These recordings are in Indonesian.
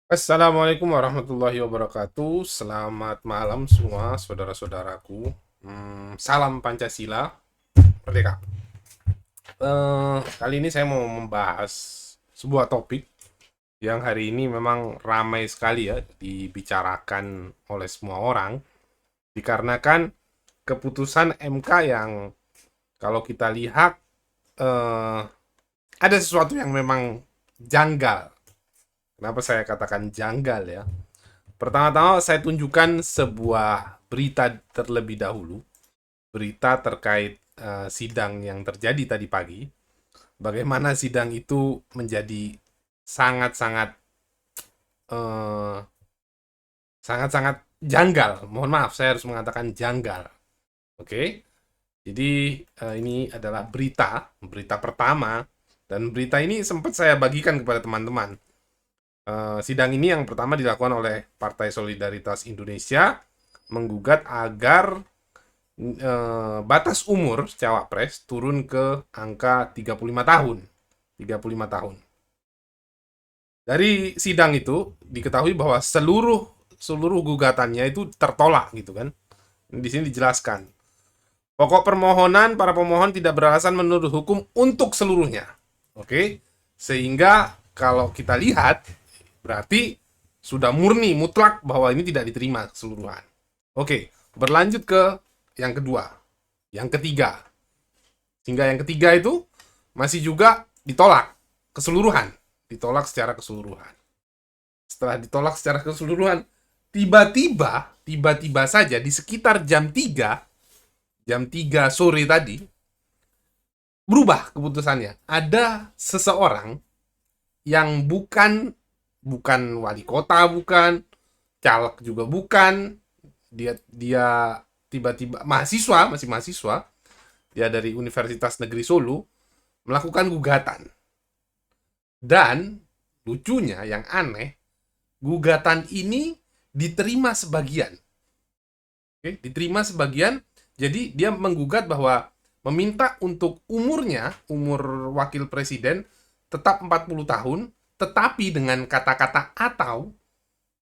Assalamualaikum warahmatullahi wabarakatuh. Selamat malam semua saudara-saudaraku. Salam Pancasila, merdeka. Kali ini saya mau membahas sebuah topik yang hari ini memang ramai sekali ya dibicarakan oleh semua orang, dikarenakan keputusan MK yang kalau kita lihat eh, ada sesuatu yang memang janggal. Kenapa saya katakan janggal ya? Pertama-tama saya tunjukkan sebuah berita terlebih dahulu, berita terkait sidang yang terjadi tadi pagi. Bagaimana sidang itu menjadi sangat-sangat eh, sangat-sangat janggal. Mohon maaf, saya harus mengatakan janggal. Oke, jadi ini adalah berita pertama, dan berita ini sempat saya bagikan kepada teman-teman. Sidang ini yang pertama dilakukan oleh Partai Solidaritas Indonesia menggugat agar batas umur cawapres turun ke angka 35 tahun. 35 tahun. Dari sidang itu diketahui bahwa seluruh seluruh gugatannya itu tertolak gitu kan. Di sini dijelaskan. Pokok permohonan para pemohon tidak beralasan menurut hukum untuk seluruhnya. Oke. Sehingga kalau kita lihat berarti sudah murni mutlak bahwa ini tidak diterima keseluruhan. Oke, berlanjut ke yang kedua, yang ketiga. Hingga yang ketiga itu masih juga ditolak keseluruhan, ditolak secara keseluruhan. Setelah ditolak secara keseluruhan, tiba-tiba saja di sekitar jam tiga sore tadi berubah keputusannya. Ada seseorang yang bukan bukan wali kota, bukan caleg juga bukan, dia tiba-tiba mahasiswa, masih mahasiswa, dia dari Universitas Negeri Solo, melakukan gugatan. Dan lucunya yang aneh, gugatan ini diterima sebagian. Oke, diterima sebagian. Jadi dia menggugat bahwa meminta untuk umur wakil presiden tetap 40 tahun, tetapi dengan kata-kata atau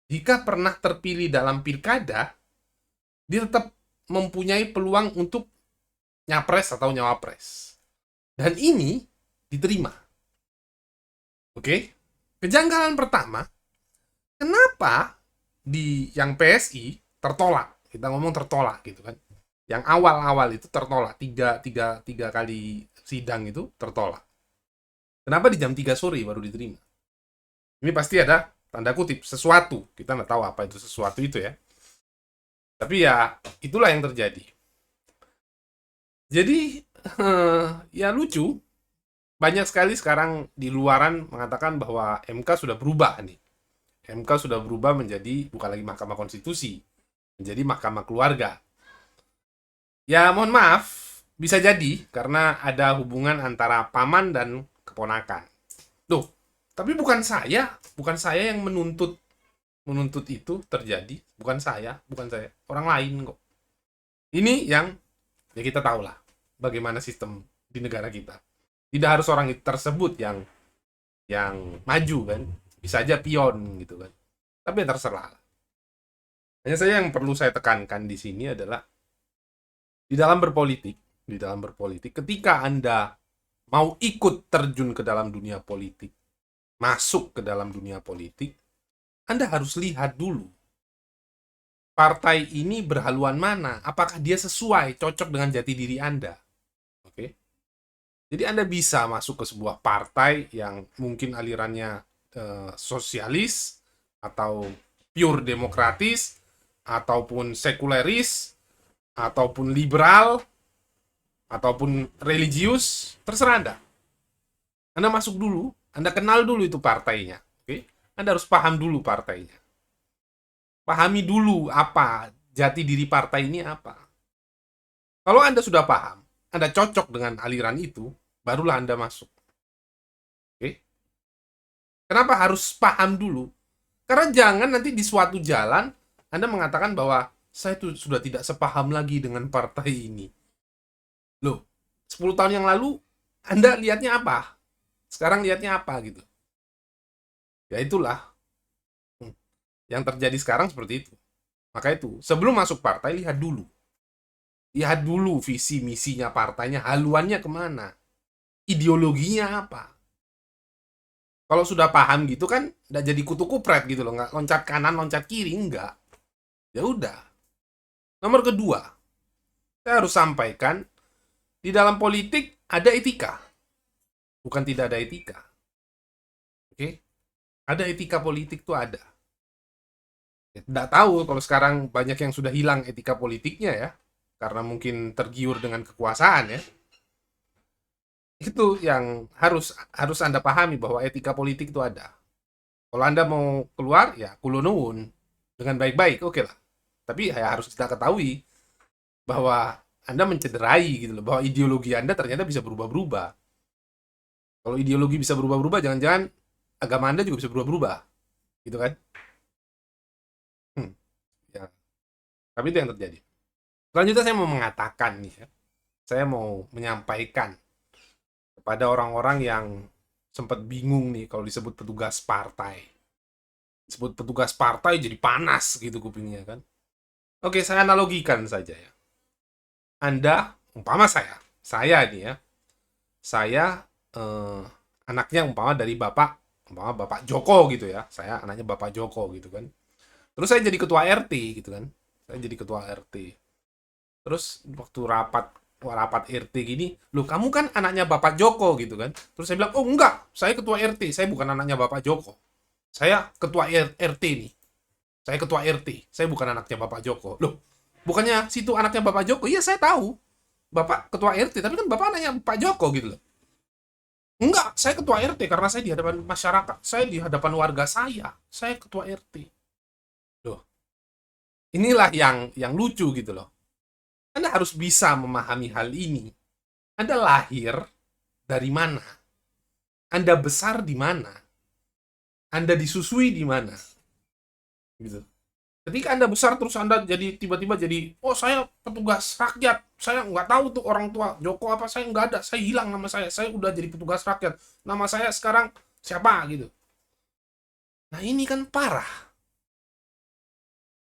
jika pernah terpilih dalam pilkada, dia tetap mempunyai peluang untuk nyapres atau nyawapres. Dan ini diterima. Oke? Kejanggalan pertama, kenapa di yang PSI tertolak? Kita ngomong tertolak gitu kan. Yang awal-awal itu tertolak. Tiga kali sidang itu tertolak. Kenapa di jam 3 sore baru diterima? Ini pasti ada tanda kutip sesuatu. Kita nggak tahu apa itu sesuatu itu ya. Tapi ya itulah yang terjadi. Jadi ya lucu, banyak sekali sekarang di luaran mengatakan bahwa MK sudah berubah nih. MK sudah berubah menjadi bukan lagi Mahkamah Konstitusi, menjadi Mahkamah Keluarga. Ya mohon maaf, bisa jadi karena ada hubungan antara paman dan keponakan. Tuh, tapi bukan saya yang menuntut menuntut itu terjadi, bukan saya, orang lain kok. Ini yang ya kita tahu lah bagaimana sistem di negara kita. Tidak harus orang itu tersebut yang maju kan, bisa aja pion gitu kan. Tapi ya terserah. Hanya saya yang perlu saya tekankan di sini adalah di dalam berpolitik, ketika Anda mau ikut terjun ke dalam dunia politik, masuk ke dalam dunia politik, Anda harus lihat dulu partai ini berhaluan mana, apakah dia sesuai, cocok dengan jati diri Anda. Oke. Jadi Anda bisa masuk ke sebuah partai yang mungkin alirannya sosialis atau pure demokratis ataupun sekuleris ataupun liberal ataupun religius, terserah Anda. Anda masuk dulu, Anda kenal dulu itu partainya. Oke? Anda harus paham dulu partainya. Pahami dulu apa jati diri partai ini apa. Kalau Anda sudah paham, Anda cocok dengan aliran itu, barulah Anda masuk. Oke? Kenapa harus paham dulu? Karena jangan nanti di suatu jalan Anda mengatakan bahwa saya itu sudah tidak sepaham lagi dengan partai ini. Loh, 10 tahun yang lalu Anda lihatnya apa? Sekarang lihatnya apa gitu. Ya itulah. Yang terjadi sekarang seperti itu. Maka itu, sebelum masuk partai, lihat dulu. Lihat dulu visi misinya partainya, haluannya kemana. Ideologinya apa. Kalau sudah paham gitu kan, nggak jadi kutu kupret gitu loh. Nggak loncat kanan, loncat kiri, enggak. Ya udah. Nomor kedua, saya harus sampaikan, di dalam politik ada etika. Bukan tidak ada etika. Oke? Ada etika politik tuh ada. Nggak tahu kalau sekarang banyak yang sudah hilang etika politiknya ya. Karena mungkin tergiur dengan kekuasaan ya. Itu yang harus Anda pahami bahwa etika politik itu ada. Kalau Anda mau keluar, ya kulonun dengan baik-baik, oke lah. Tapi ya harus kita ketahui bahwa Anda mencederai gitu loh, bahwa ideologi Anda ternyata bisa berubah-berubah. Kalau ideologi bisa berubah-berubah, jangan-jangan agama Anda juga bisa berubah-berubah, gitu kan? Ya. Tapi itu yang terjadi. Selanjutnya saya mau mengatakan nih ya, saya mau menyampaikan kepada orang-orang yang sempat bingung nih kalau disebut petugas partai. Disebut petugas partai jadi panas gitu kupingnya kan. Oke, saya analogikan saja ya. Anda, umpama saya nih ya, saya anaknya umpama dari umpama Bapak Joko gitu ya, saya anaknya Bapak Joko gitu kan. Terus saya jadi ketua RT gitu kan, saya jadi ketua RT. Terus waktu rapat RT gini, loh kamu kan anaknya Bapak Joko gitu kan. Terus saya bilang, oh enggak, saya ketua RT, saya bukan anaknya Bapak Joko. Saya ketua RT nih, saya ketua RT, saya bukan anaknya Bapak Joko. Loh, bukannya situ anaknya Bapak Joko? Iya saya tahu, Bapak ketua RT, tapi kan Bapak anaknya Pak Joko gitu loh. Enggak, saya ketua RT karena saya di hadapan masyarakat, saya di hadapan warga saya ketua RT. Loh, inilah yang lucu gitu loh. Anda harus bisa memahami hal ini. Anda lahir dari mana? Anda besar di mana? Anda disusui di mana? Gitu. Ketika Anda besar terus Anda jadi tiba-tiba jadi, oh saya petugas rakyat, saya nggak tahu tuh orang tua Joko apa, saya nggak ada, saya hilang nama saya udah jadi petugas rakyat, nama saya sekarang siapa gitu. Nah ini kan parah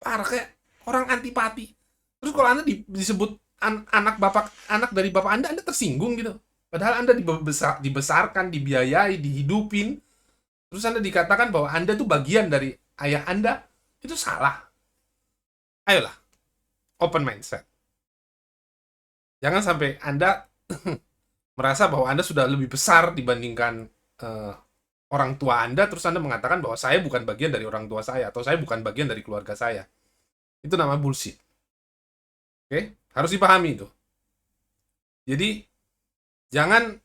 kayak orang antipati. Terus kalau Anda disebut anak dari bapak Anda tersinggung gitu. Padahal Anda dibesarkan, dibiayai, dihidupin. Terus Anda dikatakan bahwa Anda tuh bagian dari ayah Anda, itu salah. Ayolah, open mindset. Jangan sampai Anda merasa bahwa Anda sudah lebih besar dibandingkan orang tua Anda, terus Anda mengatakan bahwa saya bukan bagian dari orang tua saya, atau saya bukan bagian dari keluarga saya. Itu namanya bullshit. Oke? Harus dipahami itu. Jadi, jangan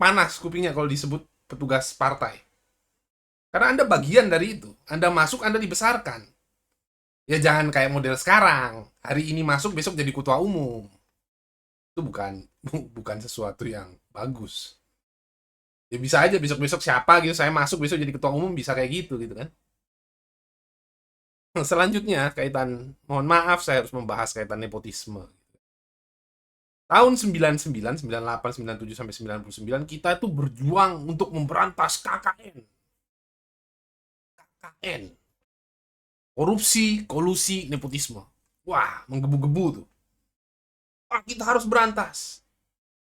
panas kupingnya kalau disebut petugas partai. Karena Anda bagian dari itu. Anda masuk, Anda dibesarkan. Ya jangan kayak model sekarang. Hari ini masuk, besok jadi ketua umum. Itu bukan sesuatu yang bagus. Ya bisa aja besok-besok siapa gitu, saya masuk besok jadi ketua umum, bisa kayak gitu kan. Selanjutnya mohon maaf saya harus membahas kaitan nepotisme. Tahun 99, 98, 97 sampai 99 kita itu berjuang untuk memberantas KKN. Korupsi, kolusi, nepotisme. Wah, menggebu-gebu tuh. Wah, kita harus berantas.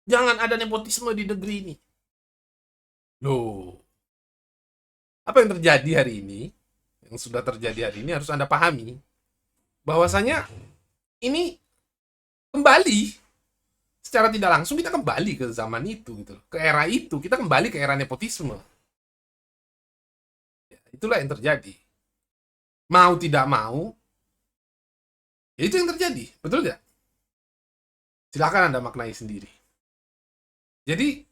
Jangan ada nepotisme di negeri ini. Loh, apa yang terjadi hari ini, yang sudah terjadi hari ini harus Anda pahami, bahwasanya ini kembali, secara tidak langsung kita kembali ke zaman itu, gitu, ke era itu, kita kembali ke era nepotisme. Ya, itulah yang terjadi. Mau tidak mau, ya itu yang terjadi, betul tidak? Silakan Anda maknai sendiri. Jadi,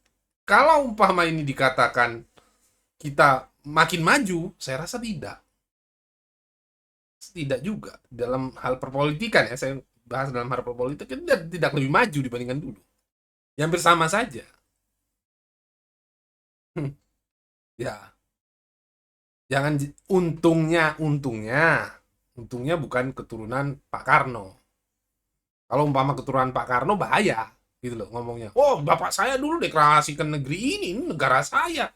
kalau umpama ini dikatakan kita makin maju, saya rasa tidak. Tidak juga. Dalam hal perpolitikan ya, saya bahas dalam hal perpolitikan, tidak lebih maju dibandingkan dulu. Yang bersama saja. Ya. Jangan, untungnya bukan keturunan Pak Karno. Kalau umpama keturunan Pak Karno bahaya gitu loh ngomongnya. Oh, bapak saya dulu deklarasikan negeri ini negara saya.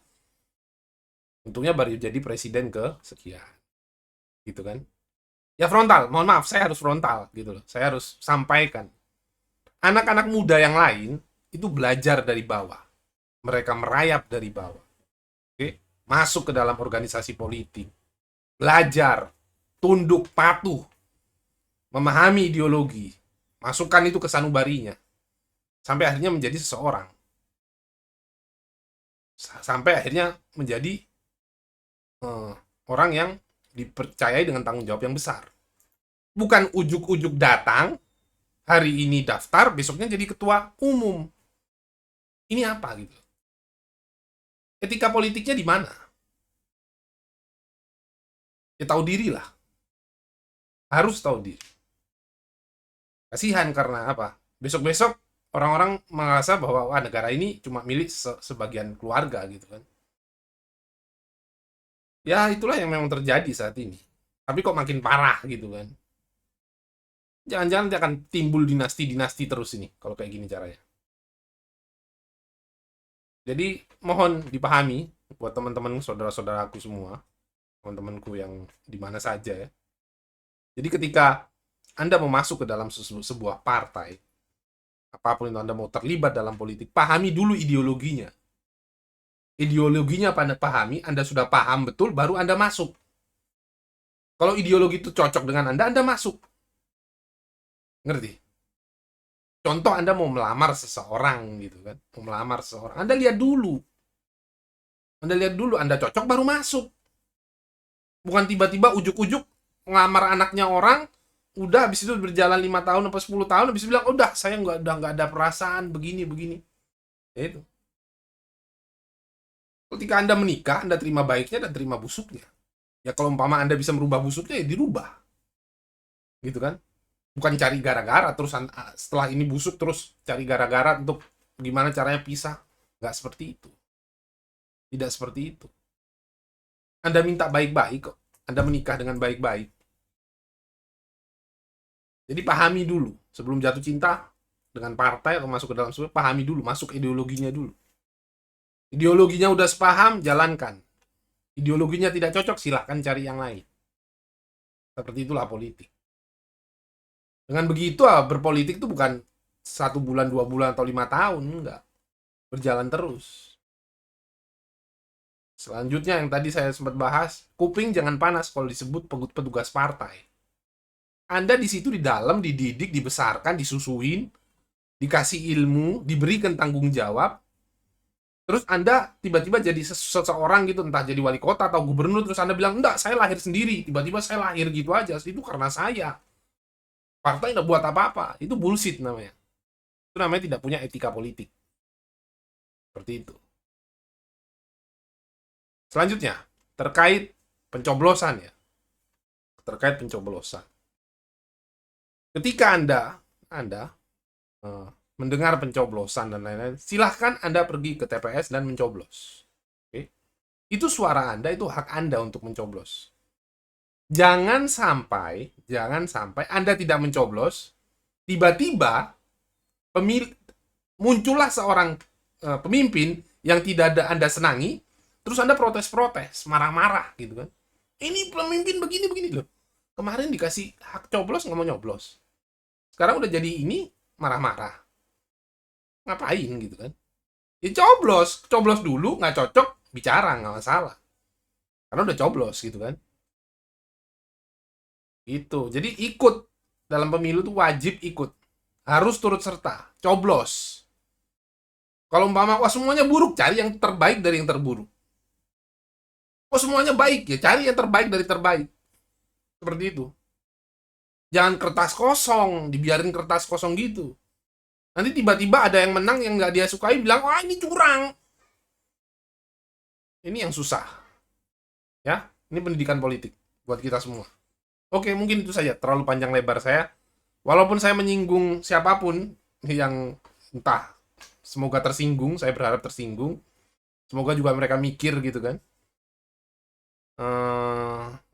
Untungnya baru jadi presiden ke sekian. gitu kan. Ya frontal, mohon maaf, saya harus frontal gitu loh. Saya harus sampaikan. Anak-anak muda yang lain itu belajar dari bawah. Mereka merayap dari bawah. Oke? Masuk ke dalam organisasi politik. Belajar, tunduk, patuh, memahami ideologi. Masukkan itu ke sanubarinya. Sampai akhirnya menjadi seseorang. Sampai akhirnya menjadi orang yang dipercayai dengan tanggung jawab yang besar. Bukan ujuk-ujuk datang, hari ini daftar, besoknya jadi ketua umum. Ini apa gitu? Etika politiknya di mana? Ya tahu diri lah. Harus tahu diri. Kasihan karena apa? Besok-besok orang-orang merasa bahwa wah, negara ini cuma milik sebagian keluarga gitu kan. Ya itulah yang memang terjadi saat ini. Tapi kok makin parah gitu kan. Jangan-jangan nanti akan timbul dinasti-dinasti terus ini kalau kayak gini caranya. Jadi mohon dipahami buat teman-teman saudara-saudaraku semua, teman-temanku yang di mana saja ya. Jadi ketika Anda mau masuk ke dalam sebuah partai, apapun itu Anda mau terlibat dalam politik, pahami dulu ideologinya. Ideologinya Anda pahami, Anda sudah paham betul, baru Anda masuk. Kalau ideologi itu cocok dengan Anda masuk. Ngerti? Contoh Anda mau melamar seseorang gitu kan, mau melamar seseorang, Anda lihat dulu. Anda cocok baru masuk. Bukan tiba-tiba ujuk-ujuk ngelamar anaknya orang, udah habis itu berjalan 5 tahun atau 10 tahun, habis itu bilang, udah saya udah nggak ada perasaan begini. Ya itu. Ketika Anda menikah, Anda terima baiknya dan terima busuknya. Ya kalau umpama Anda bisa merubah busuknya, ya dirubah. Gitu kan? Bukan cari gara-gara, terus setelah ini busuk, terus cari gara-gara untuk gimana caranya pisah. Nggak seperti itu. Tidak seperti itu. Anda minta baik-baik kok. Anda menikah dengan baik-baik. Jadi pahami dulu. Sebelum jatuh cinta dengan partai atau masuk ke dalam sebuah, pahami dulu. Masuk ideologinya dulu. Ideologinya udah sepaham, jalankan. Ideologinya tidak cocok, silahkan cari yang lain. Seperti itulah politik. Dengan begitu, berpolitik itu bukan 1 bulan, 2 bulan, atau 5 tahun. Enggak. Berjalan terus. Selanjutnya yang tadi saya sempat bahas, kuping jangan panas kalau disebut petugas partai. Anda di situ di dalam dididik, dibesarkan, disusuin, dikasih ilmu, diberikan tanggung jawab. Terus Anda tiba-tiba jadi seseorang gitu, entah jadi wali kota atau gubernur, terus Anda bilang, enggak, saya lahir sendiri. Tiba-tiba saya lahir gitu aja. Itu karena saya. Partai nggak buat apa-apa. Itu bullshit namanya. Itu namanya tidak punya etika politik. Seperti itu. Selanjutnya, terkait pencoblosan ya. Terkait pencoblosan. Ketika Anda mendengar pencoblosan dan lain-lain, silahkan Anda pergi ke TPS dan mencoblos. Oke? Itu suara Anda, itu hak Anda untuk mencoblos. Jangan sampai Anda tidak mencoblos, tiba-tiba muncullah seorang pemimpin yang tidak ada Anda senangi, terus Anda protes-protes, marah-marah gitu kan. Ini pemimpin begini loh. Kemarin dikasih hak coblos nggak mau nyoblos. Sekarang udah jadi ini marah-marah. Ngapain gitu kan? Ya coblos dulu, nggak cocok bicara, nggak masalah. Karena udah coblos gitu kan. Itu. Jadi ikut dalam pemilu tuh wajib ikut. Harus turut serta. Coblos. Kalau umpama wah semuanya buruk, cari yang terbaik dari yang terburuk. Oh semuanya baik, ya cari yang terbaik dari terbaik. Seperti itu. Jangan kertas kosong, dibiarin kertas kosong gitu. Nanti tiba-tiba ada yang menang yang nggak dia sukai, bilang, wah ini curang. Ini yang susah. Ya, ini pendidikan politik buat kita semua. Oke, mungkin itu saja. Terlalu panjang lebar saya. Walaupun saya menyinggung siapapun yang entah, semoga tersinggung, saya berharap tersinggung. Semoga juga mereka mikir gitu kan.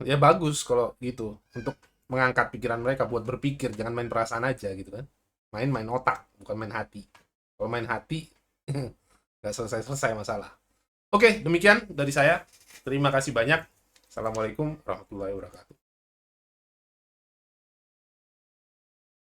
Ya bagus kalau gitu, untuk mengangkat pikiran mereka buat berpikir, jangan main perasaan aja gitu kan. Main otak, bukan main hati. Kalau main hati nggak selesai masalah. Oke, demikian dari saya. Terima kasih banyak. Assalamualaikum warahmatullahi wabarakatuh.